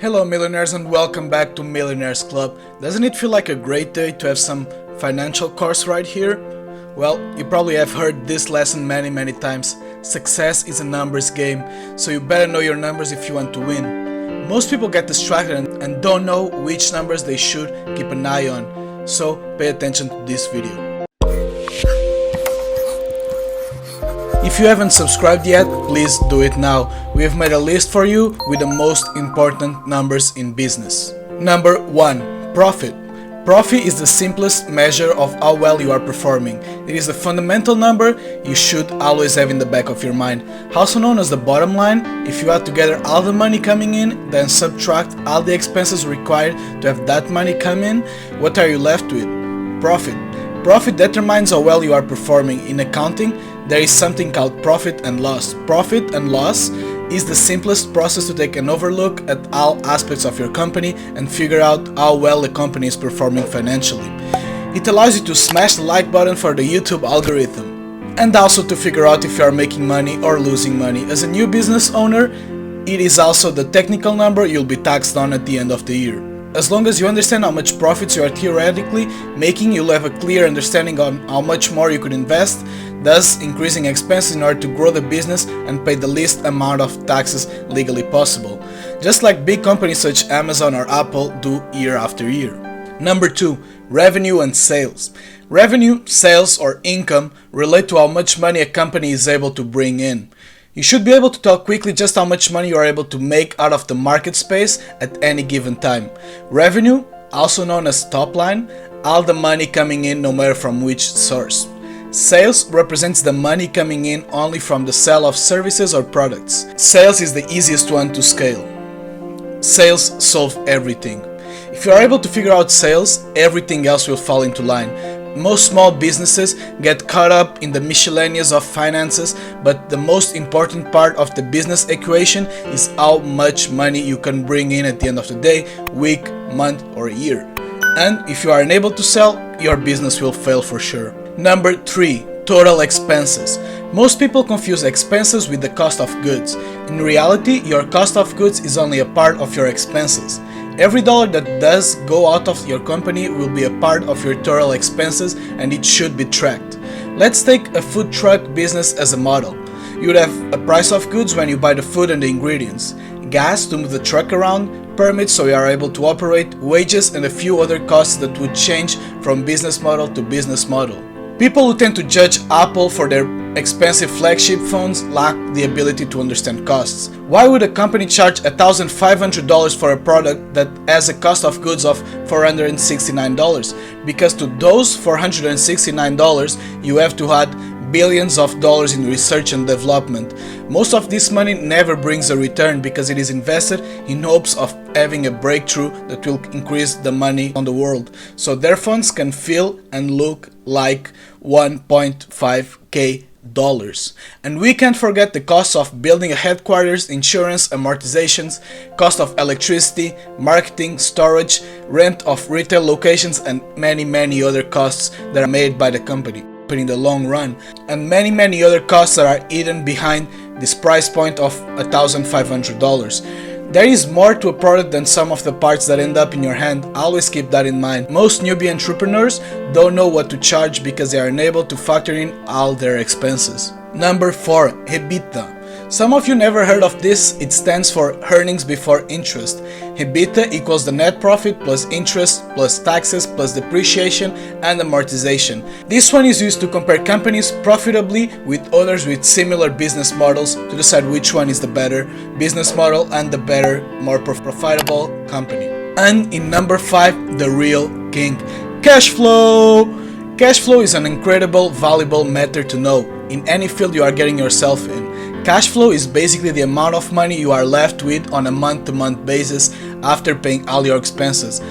Hello millionaires and welcome back to Millionaires Club. Doesn't it feel like a great day to have some financial course right here? Well, you probably have heard this lesson many times. Success is a numbers game, so you better know your numbers if you want to win. Most people get distracted and don't know which numbers they should keep an eye on, so pay attention to this video. If you haven't subscribed yet, please do it now. We have made a list for you with the most important numbers in business. Number 1. Profit. Profit is the simplest measure of how well you are performing. It is the fundamental number you should always have in the back of your mind. Also known as the bottom line, if you add together all the money coming in, then subtract all the expenses required to have that money come in, what are you left with? Profit. Profit determines how well you are performing. In accounting, there is something called profit and loss. Profit and loss is the simplest process to take an overlook at all aspects of your company and figure out how well the company is performing financially. It allows you to smash the like button for the YouTube algorithm and also to figure out if you are making money or losing money. As a new business owner, it is also the technical number you'll be taxed on at the end of the year. As long as you understand how much profits you are theoretically making, you'll have a clear understanding on how much more you could invest, thus increasing expenses in order to grow the business and pay the least amount of taxes legally possible, just like big companies such as Amazon or Apple do year after year. Number 2. Revenue and sales. Revenue, sales, or income relate to how much money a company is able to bring in. You should be able to tell quickly just how much money you are able to make out of the market space at any given time. Revenue, also known as top line, all the money coming in no matter from which source. Sales represents the money coming in only from the sale of services or products. Sales is the easiest one to scale. Sales solve everything. If you are able to figure out sales, everything else will fall into line. Most small businesses get caught up in the miscellaneous of finances, but the most important part of the business equation is how much money you can bring in at the end of the day, week, month, or year. And if you are unable to sell, your business will fail for sure. Number 3. Total expenses. Most people confuse expenses with the cost of goods. In reality, your cost of goods is only a part of your expenses. Every dollar that does go out of your company will be a part of your total expenses and it should be tracked. Let's take a food truck business as a model. You would have a price of goods when you buy the food and the ingredients, gas to move the truck around, permits so you are able to operate, wages, and a few other costs that would change from business model to business model. People who tend to judge Apple for their expensive flagship phones lack the ability to understand costs. Why would a company charge $1,500 for a product that has a cost of goods of $469? Because to those $469, you have to add billions of dollars in research and development. Most of this money never brings a return because it is invested in hopes of having a breakthrough that will increase the money on the world. So their funds can feel and look like 1.5k dollars. And we can't forget the costs of building a headquarters, insurance, amortizations, cost of electricity, marketing, storage, rent of retail locations, and many other costs that are made by the company in the long run, and many other costs that are hidden behind this price point of $1,500. There is more to a product than some of the parts that end up in your hand. Always keep that in mind. Most newbie entrepreneurs don't know what to charge because they are unable to factor in all their expenses. Number 4. EBITDA. Some of you never heard of this. It stands for earnings before interest. EBITDA equals the net profit plus interest plus taxes plus depreciation and amortization. This one is used to compare companies profitably with others with similar business models to decide which one is the better business model and the better, more profitable company. And in number 5, the real king, cash flow. Cash flow is an incredible, valuable method to know in any field you are getting yourself in. Cash flow is basically the amount of money you are left with on a month-to-month basis after paying all your expenses.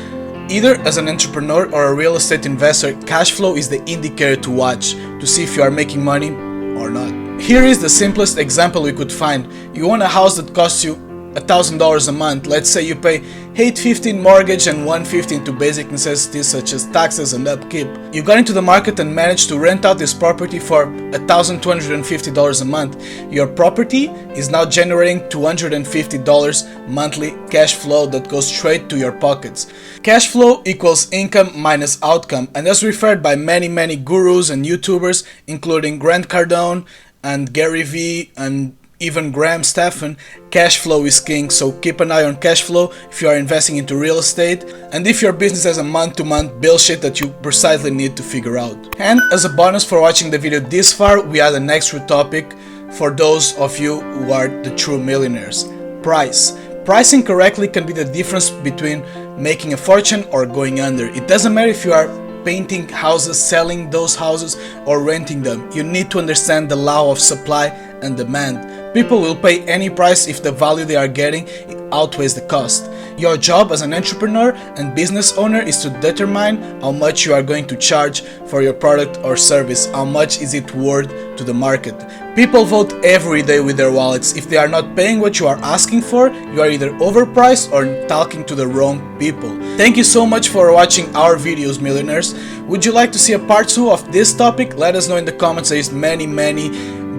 Either as an entrepreneur or a real estate investor, cash flow is the indicator to watch to see if you are making money or not. Here is the simplest example we could find. You own a house that costs you $1,000 a month. Let's say you pay $850 in mortgage and $150 into basic necessities such as taxes and upkeep. You got into the market and managed to rent out this property for $1,250 a month. Your property is now generating $250 monthly cash flow that goes straight to your pockets. Cash flow equals income minus outcome, and as referred by many gurus and YouTubers, including Grant Cardone and Gary Vee and even Graham Stephan, cash flow is king, so keep an eye on cash flow if you are investing into real estate and if your business has a month-to-month bill sheet that you precisely need to figure out. And as a bonus for watching the video this far, we add an extra topic for those of you who are the true millionaires: price. Pricing correctly can be the difference between making a fortune or going under. It doesn't matter if you are painting houses, selling those houses, or renting them. You need to understand the law of supply and demand. People will pay any price if the value they are getting outweighs the cost. Your job as an entrepreneur and business owner is to determine how much you are going to charge for your product or service. How much is it worth to the market? People vote every day with their wallets. If they are not paying what you are asking for, you are either overpriced or talking to the wrong people. Thank you so much for watching our videos, millionaires. Would you like to see a part 2 of this topic? Let us know in the comments. There is many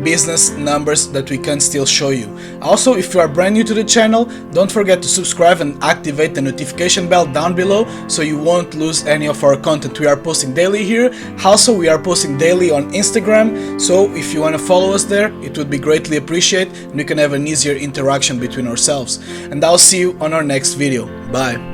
business numbers that we can still show you. Also, if you are brand new to the channel, don't forget to subscribe and activate the notification bell down below so you won't lose any of our content. We are posting daily here. Also, we are posting daily on Instagram, so if you want to follow us there, it would be greatly appreciated and we can have an easier interaction between ourselves. And I'll see you on our next video. Bye.